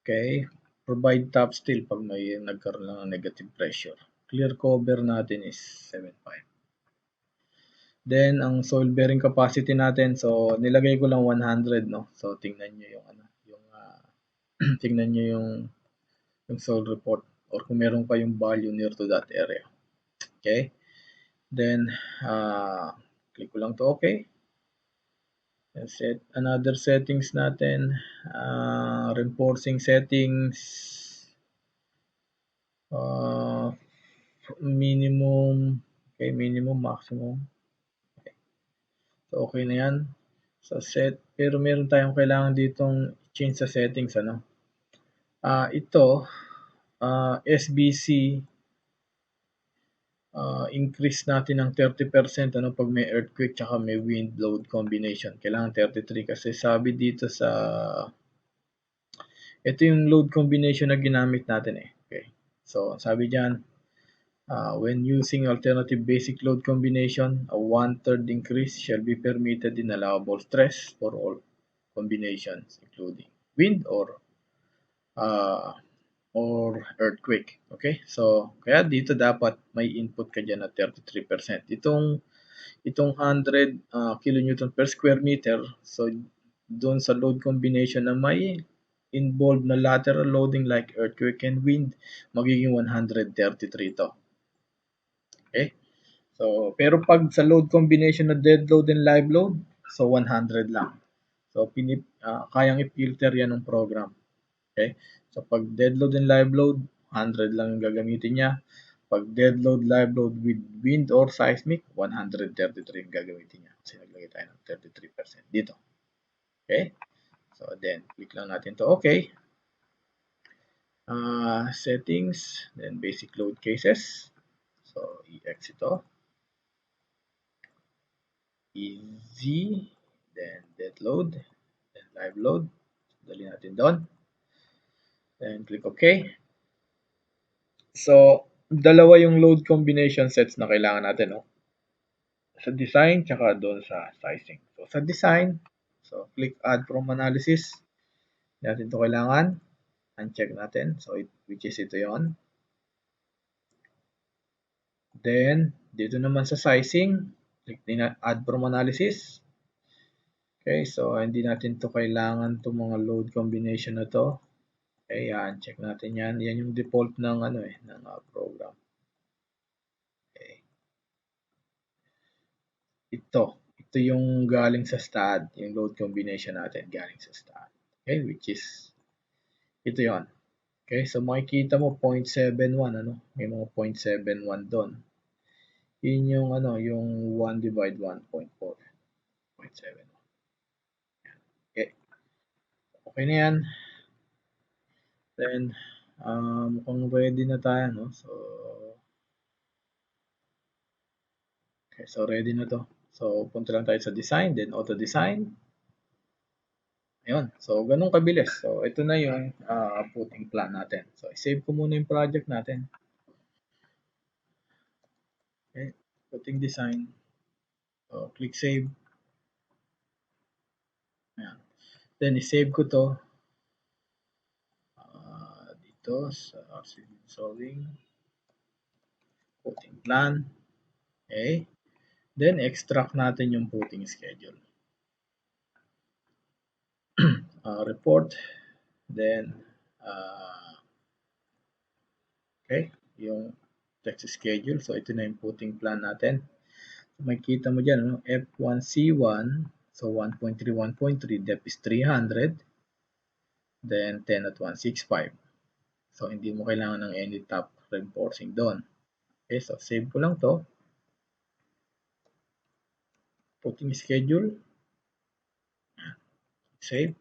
Okay. Provide top steel pag may nagkaroon lang ng negative pressure. Clear cover natin is 7.5. Then, ang soil bearing capacity natin, so nilagay ko lang 100, no? So, tingnan nyo yung, tingnan nyo yung soil report or kung meron kayong value near to that area. Okay? Then, click ko lang to okay. And set another settings natin, reinforcing settings, minimum, okay, minimum, maximum. Okay. So, okay na yan. So, set, pero meron tayong kailangan ditong change sa settings, ano. Ito, SBC, increase natin ng 30% ano pag may earthquake tsaka may wind load combination. Kailangan 33 kasi sabi dito sa ito yung load combination na ginamit natin eh. Okay. So, sabi diyan, when using alternative basic load combination, a 1/3 increase shall be permitted in allowable stress for all combinations including wind or earthquake. Okay? So, kaya dito dapat may input ka dyan na 33%. Itong 100 kilonewton per square meter, so doon sa load combination na may involved na lateral loading like earthquake and wind, magiging 133 to. Okay? So, pero pag sa load combination na dead load and live load, so 100 lang. So, kayang i-filter yan ng program. Okay? So, pag dead load and live load, 100 lang yung gagamitin niya. Pag dead load, live load with wind or seismic, 133 yung gagamitin niya. Kasi naglagay tayo ng 33% dito. Okay? So, then, click lang natin to okay. Settings, then basic load cases. So, i-exit to. Easy, then dead load, then live load. Dali natin doon. Then, click OK. So, dalawa yung load combination sets na kailangan natin, no? Sa design, tsaka doon sa sizing. So, sa design, so, click add from analysis. Hindi natin ito kailangan. Uncheck natin. So, which is ito yon. Then, dito naman sa sizing, click din na add from analysis. Okay, so, hindi natin ito kailangan itong mga load combination na to. Okay, uncheck natin yan. Yan yung default ng, ng program. Okay. Ito yung galing sa stat, yung load combination natin galing sa stat. Okay, which is ito yon. Okay, so makikita mo 0.71 ano, may mga 0.71 doon. Yun yung yung 1 divide 1.4. 0.71. Okay. Okay na yan. Then mukhang ready na tayo, no? So okay, so ready na to. So punta lang tayo sa design, then auto design. Ayun. So, ganun kabilis. So, ito na yung footing plan natin. So, i-save ko muna yung project natin. Okay. Footing design. So, click save. Ayan. Then, i-save ko to dito sa civil solving. Footing plan. Okay. Then, extract natin yung footing schedule. Report. Then, okay, yung text schedule. So, ito na yung footing plan natin. So, makikita mo dyan, F1C1, so 1.3, 1.3, depth is 300, then 10 at 165. So, hindi mo kailangan ng any top reinforcing doon. Okay, so save ko lang to. Footing schedule. Save.